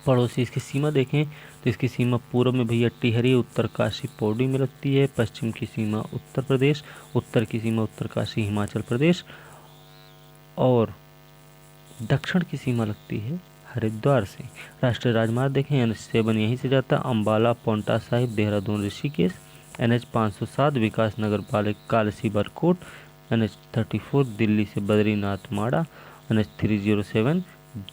पड़ोसी इसकी सीमा देखें तो इसकी सीमा पूर्व में भैया टिहरी उत्तरकाशी पौड़ी में लगती है। पश्चिम की सीमा उत्तर प्रदेश, उत्तर की सीमा उत्तरकाशी हिमाचल प्रदेश और दक्षिण की सीमा लगती है हरिद्वार से। राष्ट्रीय राजमार्ग देखें, NH7 यहीं से जाता है, अम्बाला, पौंटा साहिब, देहरादून, ऋषिकेश। NH 507 विकास नगर पालिक कालसी बरकोट। NH 34 दिल्ली से बद्रीनाथ माड़ा। NH 307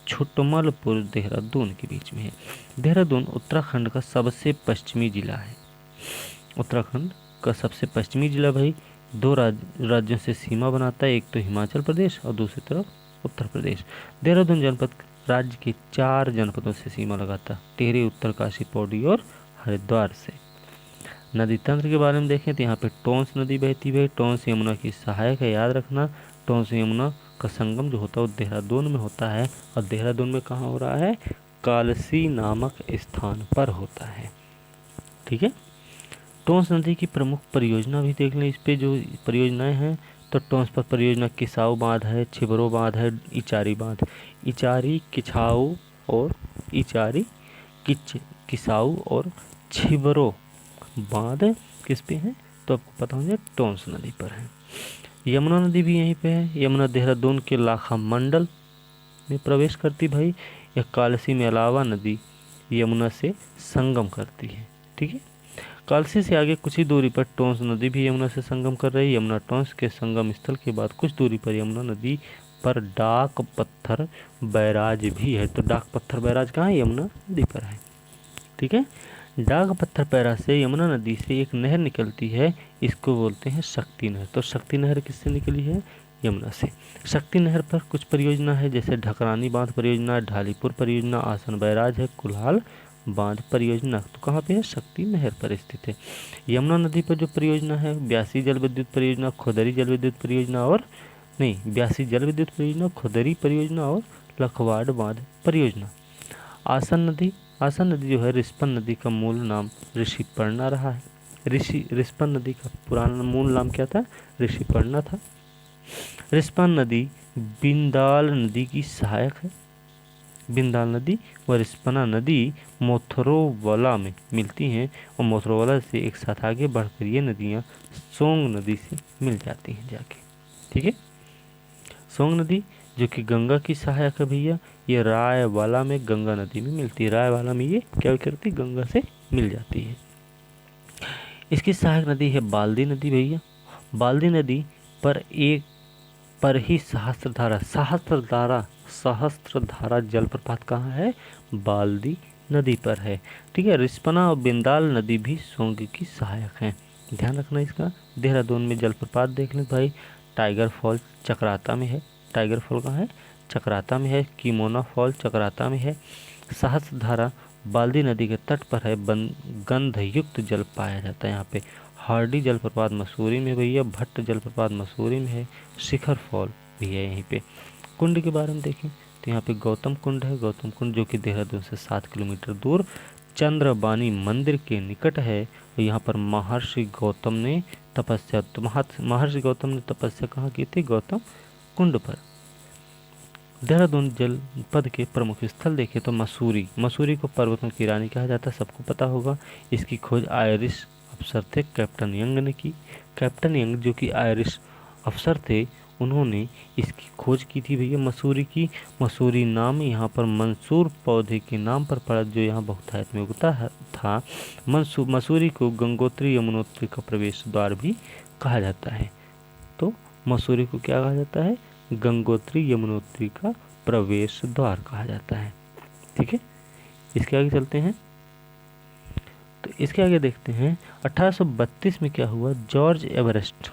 छुटमलपुर देहरादून के बीच में है। देहरादून उत्तराखंड का सबसे पश्चिमी जिला है। उत्तराखंड का सबसे पश्चिमी जिला भाई दो राज्यों से सीमा बनाता है, एक तो हिमाचल प्रदेश और दूसरी तरफ उत्तर प्रदेश। देहरादून जनपद राज्य के 4 जनपदों से सीमा लगाता है, टिहरी, उत्तरकाशी, पौड़ी और हरिद्वार से। नदी तंत्र के बारे में देखें तो यहाँ पे टोंस नदी बहती है। टोंस यमुना की सहायक है, याद रखना। टोंस यमुना का संगम जो होता है वो देहरादून में होता है, और देहरादून में कहाँ हो रहा है? कालसी नामक स्थान पर होता है। ठीक है। टोंस नदी की प्रमुख परियोजना भी देख लें, इस पे जो परियोजनाएं हैं तो टोंस पर परियोजना किसाऊ बांध है, छिबरो बांध है, इचारी बांध। इचारी, किछाऊ और इचारी, किसाऊ और छिबरो बांध किस पे हैं? तो आपको पता होगा टोंस नदी पर है। यमुना नदी भी यहीं पे है। यमुना देहरादून के लाखा मंडल में प्रवेश करती भाई। यह कालसी में अलावा नदी यमुना से संगम करती है। ठीक है। कालसी से आगे कुछ ही दूरी पर टोंस नदी भी यमुना से संगम कर रही है। यमुना टोंस के संगम स्थल के बाद कुछ दूरी पर यमुना नदी पर डाक पत्थर बैराज भी है। तो डाक पत्थर बैराज कहाँ है? यमुना नदी पर है। ठीक है। डाक पत्थर बैराज से यमुना नदी से एक नहर निकलती है, इसको बोलते हैं शक्ति नहर। तो शक्ति नहर किससे निकली है? यमुना से। शक्ति नहर पर कुछ परियोजना है, जैसे ढकरानी बांध परियोजना, ढालीपुर परियोजना, आसन बैराज है, कुल्हाल बांध परियोजना। तो कहाँ पे है? शक्ति नहर पर स्थित है। यमुना नदी पर जो परियोजना है, ब्यासी जल विद्युत परियोजना, खुदरी जल विद्युत परियोजना और ब्यासी जल विद्युत परियोजना, खुदरी परियोजना और लखवाड़ बांध परियोजना। आसन नदी जो है रिस्पन नदी का मूल नाम ऋषिपर्णा रहा है। रिस्पन नदी का पुराना मूल नाम क्या था? ऋषिपर्णा था। रिस्पन नदी बिंदाल नदी की सहायक है। बिंदाल नदी व रिस्पना नदी मोथरोवाला में मिलती हैं, और मोथरोवाला से एक साथ आगे बढ़कर ये नदियाँ सोंग नदी से मिल जाती हैं जाके। ठीक है। सोंग नदी जो कि गंगा की सहायक है भैया, ये रायवाला में गंगा नदी में मिलती है। रायवाला में ये क्या करती है? गंगा से मिल जाती है। इसकी सहायक नदी है बाल्दी नदी भैया। बाल्दी नदी पर ही सहस्त्रधारा जलप्रपात कहाँ है? बाल्दी नदी पर है। ठीक है। रिस्पना और बिंदाल नदी भी सोंग की सहायक हैं, ध्यान रखना इसका। देहरादून में जलप्रपात देख लें भाई। टाइगर फॉल चक्राता में है। टाइगर फॉल कहाँ है? चक्राता में है। कीमोना फॉल चक्राता में है। सहस्त्रधारा बाल्दी नदी के तट पर है। गंधयुक्त जल पाया जाता है यहाँ पे। हार्डी जलप्रपात मसूरी में भैया। भट्ट जलप्रपात मसूरी में है। शिखर फॉल भी है यहीं पे। कुंड के बारे में देखें तो यहाँ पे गौतम कुंड है। गौतम कुंड जो कि देहरादून से 7 किलोमीटर दूर चंद्रबानी मंदिर के निकट है। और यहाँ पर महर्षि गौतम ने तपस्या कहाँ की थी? गौतम कुंड पर। देहरादून जनपद के प्रमुख स्थल देखें तो मसूरी को पर्वतों की रानी कहा जाता है, सबको पता होगा। इसकी खोज आयरिश अफसर थे कैप्टन यंग ने की। कैप्टन यंग जो कि आयरिश अफसर थे, उन्होंने इसकी खोज की थी भैया मसूरी की। मसूरी नाम यहाँ पर मंसूर पौधे के नाम पर पड़ा, जो यहाँ बहुतायत में उगता था। मसूरी को गंगोत्री यमुनोत्री का प्रवेश द्वार भी कहा जाता है। तो मसूरी को क्या कहा जाता है? गंगोत्री यमुनोत्री का प्रवेश द्वार कहा जाता है। ठीक है। इसके आगे चलते हैं। तो इसके आगे देखते हैं 1832 में क्या हुआ। जॉर्ज एवरेस्ट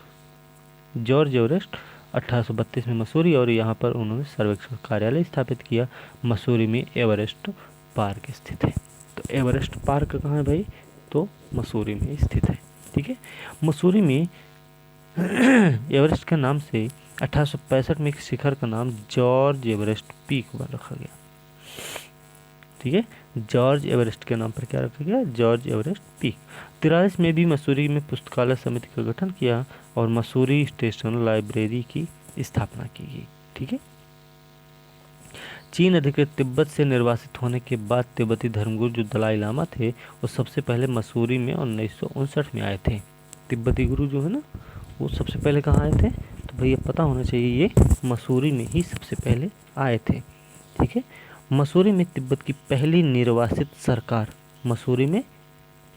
1832 में मसूरी, और यहाँ पर उन्होंने सर्वेक्षण कार्यालय स्थापित किया। मसूरी में एवरेस्ट पार्क स्थित है। तो एवरेस्ट पार्क कहाँ है भाई? तो मसूरी में स्थित है। ठीक है। मसूरी में एवरेस्ट के नाम से 1865 में एक शिखर का नाम जॉर्ज एवरेस्ट पीक रखा गया। ठीक है। जॉर्ज एवरेस्ट के नाम पर क्या रखा गया? George Everest peak. 43 में भी मसूरी में पुस्तकालय समिति का गठन किया और मसूरी स्टेशन लाइब्रेरी की स्थापना की गई। ठीक है। चीन अधिकृत तिब्बत से निर्वासित होने के बाद तिब्बती धर्मगुरु जो दलाई लामा थे, वो सबसे पहले मसूरी में 1959 में आए थे। तिब्बती गुरु जो है ना, वो सबसे पहले कहाँ आए थे? तो तो भैया पता होना चाहिए ये मसूरी में ही सबसे पहले आए थे। ठीक है, मसूरी में तिब्बत की पहली निर्वासित सरकार, मसूरी में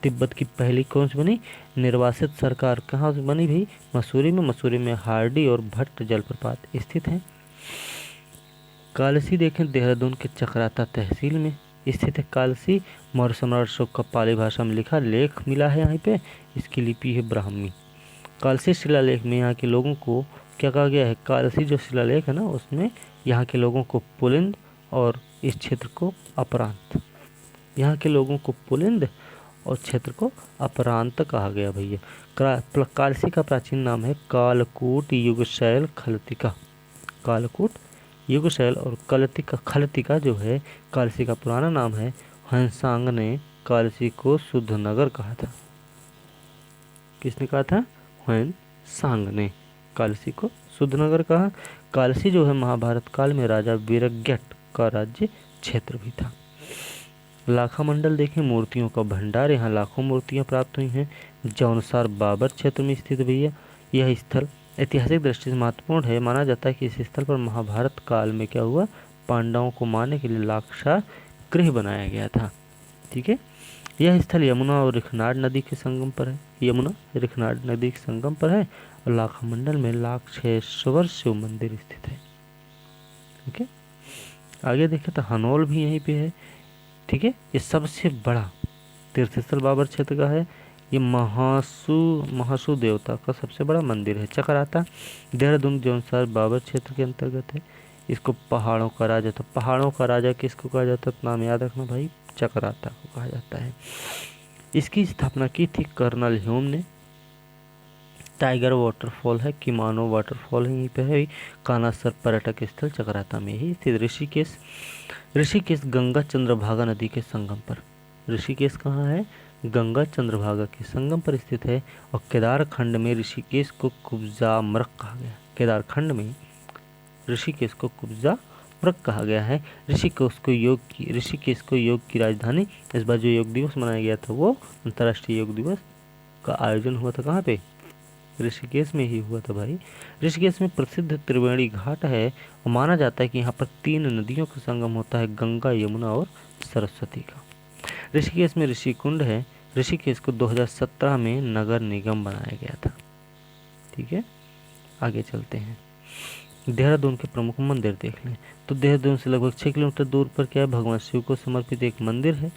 तिब्बत की पहली कौन सी बनी निर्वासित सरकार कहाँ से बनी भाई? मसूरी में। मसूरी में हार्डी और भट्ट जलप्रपात स्थित हैं। कालसी देखें देहरादून के चकराता तहसील में स्थित है कालसी। मौर्य सम्राट अशोक का पाली भाषा में लिखा लेख मिला है यहाँ पे, इसकी लिपि है ब्राह्मी। कालसी शिलालेख में यहाँ के लोगों को क्या कहा गया है? कालसी जो शिलालेख है ना उसमें यहाँ के लोगों को पुलिंद और इस क्षेत्र को अपरांत, यहाँ के लोगों को पुलिंद और क्षेत्र को अपरांत कहा गया भैया। कालसी का प्राचीन नाम है कालकूट युगशैल खलतिका। कालकूट युगशैल और खलतिका जो है कालसी का पुराना नाम है। हंसांग ने कालसी को शुद्ध नगर कहा था। किसने कहा था? हंसांग ने कालसी को शुद्ध नगर कहा। कालसी जो है महाभारत काल में राजा वीरगट का राज्य क्षेत्र भी था। लाखा मंडल देखें मूर्तियों का भंडार, यहाँ लाखों मूर्तियां प्राप्त हुई हैं। जौनसार बाबर क्षेत्र में स्थित भैया यह स्थल ऐतिहासिक दृष्टि से महत्वपूर्ण है। माना जाता है कि इस स्थल पर महाभारत काल में क्या हुआ? पांडवों को मारने के लिए लाक्षा गृह बनाया गया था। ठीक है, यह स्थल यमुना और रिखनाड नदी के संगम पर है। यमुना रिखनाड नदी के संगम पर है और लाखा मंडल में लाक्षेश्वर शिव मंदिर स्थित है। ठीक है, आगे देखें तो हनोल भी यहीं पे है। ठीक है, ये सबसे बड़ा तीर्थस्थल बाबर क्षेत्र का है। ये महासु देवता का सबसे बड़ा मंदिर है। चकराता देहरादून जौनसार बाबर क्षेत्र के अंतर्गत है। इसको पहाड़ों का राजा, तो पहाड़ों का राजा किसको कहा जाता है? नाम याद रखना भाई, चकराता को कहा जाता है। इसकी स्थापना की थी कर्नल ह्यूम ने। टाइगर वाटरफॉल है, किमानो वाटरफॉल है यहीं पे है। कानासर पर्यटक स्थल चकराता में ही स्थित। ऋषिकेश गंगा चंद्रभागा नदी के संगम पर। ऋषिकेश कहाँ है? गंगा चंद्रभागा के संगम पर स्थित है। और केदार खंड में ऋषिकेश को कुब्जा मृग कहा गया। केदार खंड में ऋषिकेश को कुब्जा मृग कहा गया है। ऋषिकेश को योग की राजधानी। इस बार जो योग दिवस मनाया गया था वो अंतर्राष्ट्रीय योग दिवस का आयोजन हुआ था कहाँ पे? ऋषिकेश में ही हुआ था भाई। ऋषिकेश में प्रसिद्ध त्रिवेणी घाट है और माना जाता है कि यहाँ पर 3 नदियों का संगम होता है, गंगा, यमुना और सरस्वती का। ऋषिकेश में ऋषि कुंड है। ऋषिकेश को 2017 में नगर निगम बनाया गया था। ठीक है, आगे चलते हैं। देहरादून के प्रमुख मंदिर देख लें तो देहरादून से लगभग 6 किलोमीटर दूर पर क्या है? भगवान शिव को समर्पित एक मंदिर है।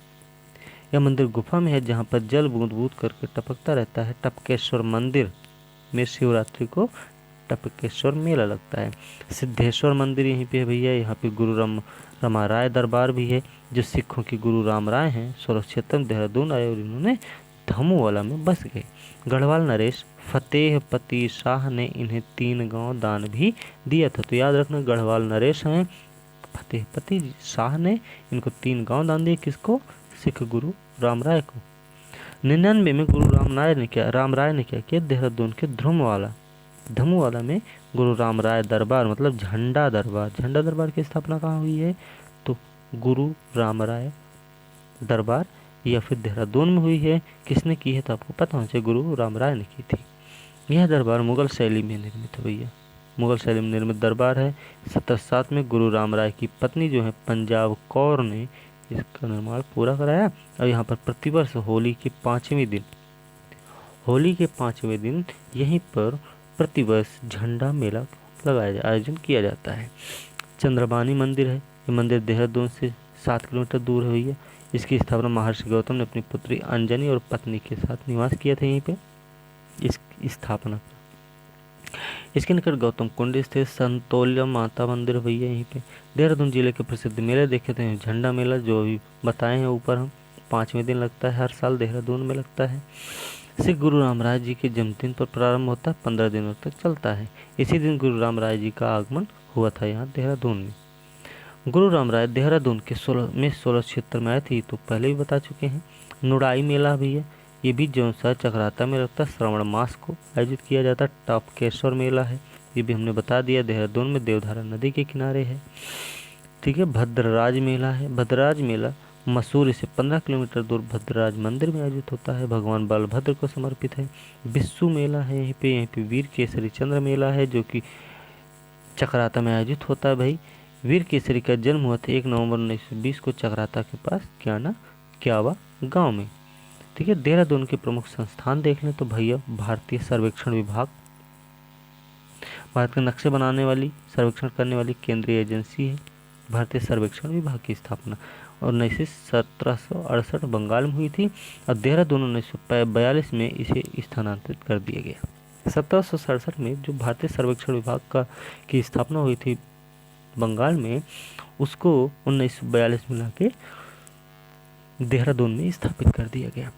यह मंदिर गुफा में है जहाँ पर जल बूंद बूंद करके टपकता रहता है। टपकेश्वर मंदिर में शिवरात्रि को टपकेश्वर मेला लगता है। सिद्धेश्वर मंदिर यहीं पे है भैया। यहाँ पे गुरु रमा राय दरबार भी है जो सिखों के गुरु राम राय हैं। 1676 देहरादून आए और इन्होंने धमुवाला में बस गए। गढ़वाल नरेश फतेहपति शाह ने इन्हें 3 गांव दान भी दिया था। तो याद रखना गढ़वाल नरेश हैं, फतेहपति शाह ने इनको 3 गांव दान दिए। किसको? सिख गुरु राम राय को। 99 में गुरु राम राय ने क्या किया? देहरादून के धमुवाला में गुरु राम राय दरबार मतलब झंडा दरबार की स्थापना कहाँ हुई है? तो गुरु राम राय दरबार या फिर देहरादून में हुई है। किसने की है? तो आपको पता होना चाहिए, गुरु राम राय ने की थी। यह दरबार मुगल शैली में निर्मित है भैया। मुगल शैली में निर्मित दरबार है। 1707 में गुरु राम राय की पत्नी जो है पंजाब कौर ने इसका निर्माण पूरा कराया। और यहाँ पर प्रतिवर्ष होली के 5वें दिन यहीं पर प्रतिवर्ष झंडा मेला आयोजन किया जाता है। चंद्रबानी मंदिर है। ये मंदिर देहरादून से 7 किलोमीटर दूर हुई है। इसकी स्थापना महर्षि गौतम ने अपनी पुत्री अंजनी और पत्नी के साथ निवास किया था यहीं पे। इस स्थापना इसके निकट गौतम कुंड स्थित संतोल्या माता मंदिर भैया यहीं पे। देहरादून जिले के प्रसिद्ध मेले देखे थे झंडा मेला जो भी बताए हैं ऊपर हम, 5वें दिन लगता है, हर साल देहरादून में लगता है। सिख गुरु रामराय जी के जन्मदिन पर प्रारंभ होता है, 15 दिनों तक चलता है। इसी दिन गुरु रामराय जी का आगमन हुआ था यहाँ देहरादून में। गुरु रामराय देहरादून के 16 क्षेत्र में आए थे, तो पहले भी बता चुके हैं। नुड़ाई मेला भी है, ये भी जौनसार चकराता में लगता है, श्रावण मास को आयोजित किया जाता है। टपकेश्वर मेला है, ये भी हमने बता दिया, देहरादून में देवधारा नदी के किनारे है। ठीक है, भद्रराज मेला है। भद्रराज मेला मसूरी से 15 किलोमीटर दूर भद्रराज मंदिर में आयोजित होता है, भगवान बलभद्र को समर्पित है। बिस्सू मेला है यहीं पे वीर केसरी चंद्र मेला है जो कि चकराता में आयोजित होता है। भाई वीर केसरी का जन्म हुआ था 1 नवंबर 1920 को चकराता के पास क्यावा गांव में। ठीक है, देहरादून के प्रमुख संस्थान देख लें तो भैया भारतीय सर्वेक्षण विभाग, भारत के नक्शे बनाने वाली सर्वेक्षण करने वाली केंद्रीय एजेंसी है। भारतीय सर्वेक्षण विभाग की स्थापना 1768 बंगाल में हुई थी और देहरादून 1942 में इसे स्थानांतरित कर दिया गया। 1767 में जो भारतीय सर्वेक्षण विभाग की स्थापना हुई थी बंगाल में, उसको 1942 में लाके देहरादून में स्थापित कर दिया गया।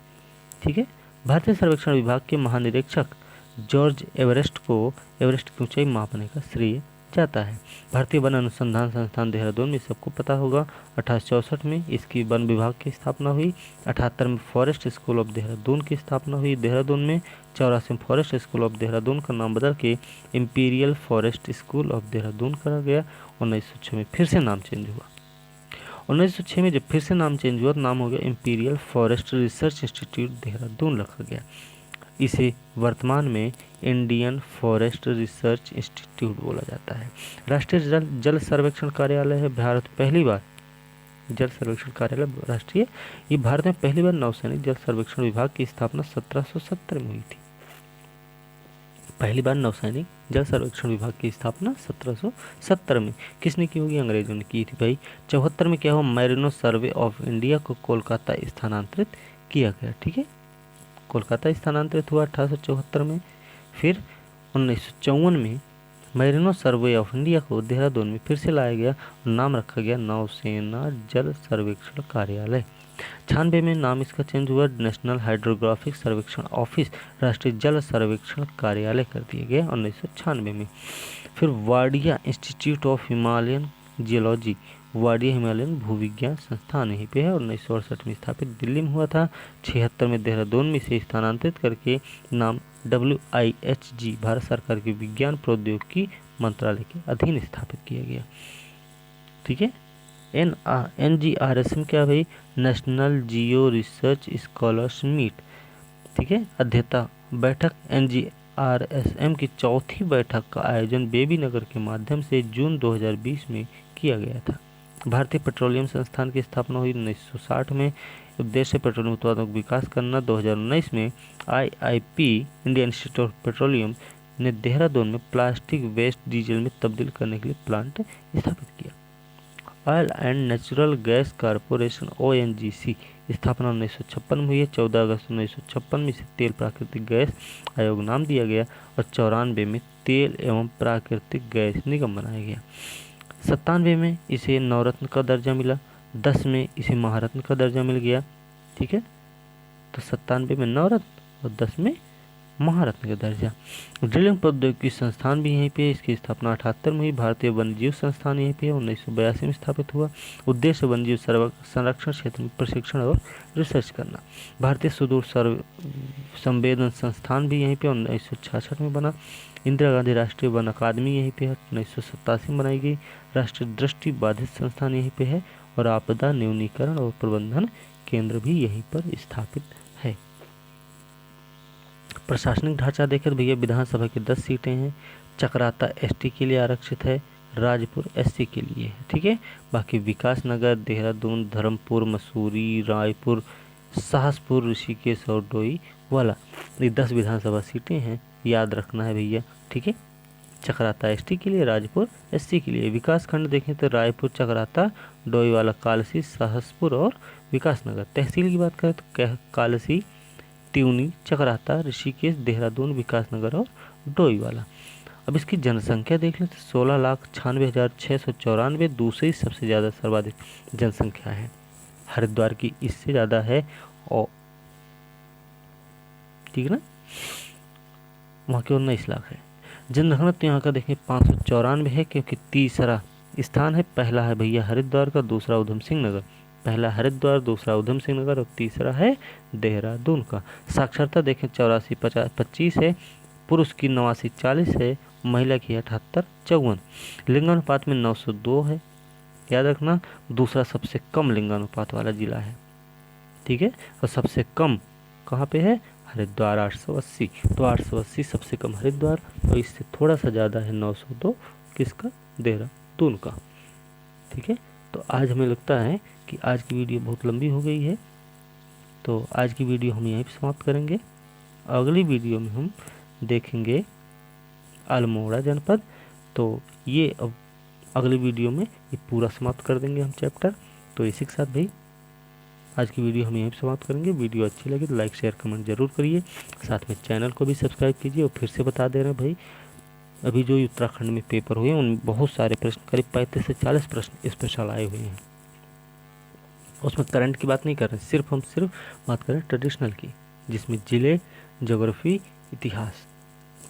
ठीक है, भारतीय सर्वेक्षण विभाग के महानिरीक्षक जॉर्ज एवरेस्ट को एवरेस्ट की ऊंचाई मापने का श्रेय जाता है। भारतीय वन अनुसंधान संस्थान देहरादून में सबको पता होगा 1864 में इसकी वन विभाग की स्थापना हुई। 78 में फॉरेस्ट स्कूल ऑफ देहरादून की स्थापना हुई देहरादून में। 84 में फॉरेस्ट स्कूल ऑफ देहरादून का नाम बदल के imperial forest school of Dehradun करा गया। 1906 में फिर से नाम चेंज हुआ। 1906 में जब फिर से नाम चेंज हुआ तो नाम हो गया imperial forest research institute Dehradun रखा गया। इसे वर्तमान में इंडियन फॉरेस्ट रिसर्च इंस्टीट्यूट बोला जाता है। राष्ट्रीय जल सर्वेक्षण कार्यालय है भारत पहली बार जल सर्वेक्षण कार्यालय राष्ट्रीय, ये भारत में पहली बार नौसैनिक जल सर्वेक्षण विभाग की स्थापना 1770 में हुई थी। पहली बार नौसैनिक जल सर्वेक्षण विभाग की स्थापना 1770 में किसने की होगी? अंग्रेजों ने की थी। भाई 74 में क्या हुआ? मैरिनो सर्वे ऑफ इंडिया को कोलकाता स्थानांतरित किया गया। ठीक है, कोलकाता स्थानांतरित हुआ 1874 में। फिर 1954 में मैरिनो सर्वे ऑफ इंडिया को देहरादून में फिर से लाया गया और नाम रखा गया नौसेना जल सर्वेक्षण कार्यालय। 96 में नाम इसका चेंज हुआ, नेशनल हाइड्रोग्राफिक सर्वेक्षण ऑफिस राष्ट्रीय जल सर्वेक्षण कार्यालय कर दिया गया 1996 में। फिर Wadia institute of Himalayan geology, Wadia Himalayan भूविज्ञान संस्थान यहीं पे है, 1968 में स्थापित दिल्ली में हुआ था। 76 में देहरादून में इसे स्थानांतरित करके नाम WIHG भारत सरकार के विज्ञान प्रौद्योगिकी मंत्रालय के अधीन स्थापित किया गया। ठीक है, NGRSM क्या भाई? National geo research scholars meet. ठीक है, अध्यक्षता बैठक NGRSM की चौथी बैठक का आयोजन बेबी नगर के माध्यम से जून 2020 में किया गया था। भारतीय पेट्रोलियम संस्थान की स्थापना हुई 1960 में, उद्देश्य पेट्रोलियम उत्पादों का विकास करना। 2019 में IIP Indian institute of petroleum ने देहरादून में प्लास्टिक वेस्ट डीजल में तब्दील करने के लिए प्लांट स्थापित किया। Oil and natural gas corporation ONGC स्थापना 1956 में हुई है। 14 अगस्त 1956 में इसे तेल प्राकृतिक गैस आयोग नाम दिया गया और 94 में तेल एवं प्राकृतिक गैस निगम बनाया गया। 97 में इसे नवरत्न का दर्जा मिला। 10 में इसे महारत्न का दर्जा मिल गया। ठीक है, तो 97 में नवरत्न और 10 में महारत्न का दर्जा। ड्रिलिंग प्रौद्योगिकी संस्थान भी यहीं पे, इसकी स्थापना 78 में हुई। भारतीय वन्यजीव संस्थान यहीं पे 1982 में स्थापित हुआ। उद्देश्य वन्यजीव संरक्षण क्षेत्र में प्रशिक्षण और रिसर्च करना। भारतीय सुदूर संवेदन संस्थान भी यहीं पे 1966 में बना। इंदिरा गांधी राष्ट्रीय वन अकादमी यहीं पे है, 1987 में बनाई गई। राष्ट्रीय दृष्टि बाधित संस्थान यहीं पे है और आपदा न्यूनीकरण और प्रबंधन केंद्र भी यहीं पर स्थापित है। प्रशासनिक ढांचा देखें भैया विधानसभा की 10 सीटें हैं। चकराता ST के लिए आरक्षित है, राजपुर SC के लिए है। ठीक है, बाकी विकास नगर, देहरादून, धर्मपुर, मसूरी, रायपुर, साहसपुर, ऋषिकेश और डोई वाला, ये 10 विधानसभा सीटें हैं, याद रखना है भैया। ठीक है, चकराता ST के लिए, राजपुर SC के लिए। विकास खंड देखें तो रायपुर, चकराता, डोईवाला, कालसी, साहसपुर और विकास नगर। तहसील की बात करें तो कालसी, त्यूनी, चकराता, ऋषिकेश, देहरादून, विकास नगर और डोईवाला। अब इसकी जनसंख्या देख लें तो 16,96,694 दूसरी सबसे ज़्यादा सर्वाधिक जनसंख्या है। हरिद्वार की इससे ज़्यादा है और ठीक है ना, वहाँ की 19 लाख है। जनघनत्व यहाँ का देखें 594 है, क्योंकि तीसरा स्थान है, पहला है भैया हरिद्वार का, दूसरा उधम सिंह नगर। पहला हरिद्वार, दूसरा उधम सिंह नगर और तीसरा है देहरादून का। साक्षरता देखें 84-25 है, पुरुष की 89-40 है, महिला की 78-54। लिंगानुपात में 902 है, याद रखना, दूसरा सबसे कम लिंगानुपात वाला जिला है, ठीक है। और सबसे कम कहाँ पे है, हरिद्वार 880। तो 880 सबसे कम हरिद्वार, और इससे थोड़ा सा ज़्यादा है 902 किसका, देहरादून का, ठीक है। तो आज हमें लगता है कि आज की वीडियो बहुत लंबी हो गई है, तो आज की वीडियो हम यहीं पर समाप्त करेंगे। अगली वीडियो में हम देखेंगे अल्मोड़ा जनपद। तो ये अब अगली वीडियो में ये पूरा समाप्त कर देंगे हम चैप्टर। तो इसी के साथ भाई आज की वीडियो हम यहीं पर समाप्त करेंगे। वीडियो अच्छी लगी तो लाइक शेयर कमेंट जरूर करिए, साथ में चैनल को भी सब्सक्राइब कीजिए। और फिर से बता दे रहे हैं भाई, अभी जो उत्तराखंड में पेपर हुए उन बहुत सारे प्रश्न, करीब 35 से 40 प्रश्न स्पेशल आए हुए हैं। उसमें करंट की बात नहीं कर रहे, सिर्फ बात कर रहे हैं ट्रेडिशनल की, जिसमें जिले, ज्योग्राफी, इतिहास,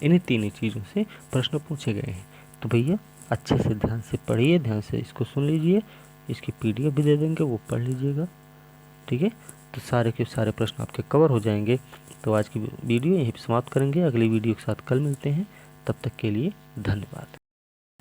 इन्हीं तीन चीज़ों से प्रश्न पूछे गए हैं। तो भैया अच्छे से ध्यान से पढ़िए, ध्यान से इसको सुन लीजिए, इसकी PDF भी दे देंगे, वो पढ़ लीजिएगा, ठीक है। तो सारे के सारे प्रश्न आपके कवर हो जाएंगे। तो आज की वीडियो यहीं पर समाप्त करेंगे, अगली वीडियो के साथ कल मिलते हैं, तब तक के लिए धन्यवाद।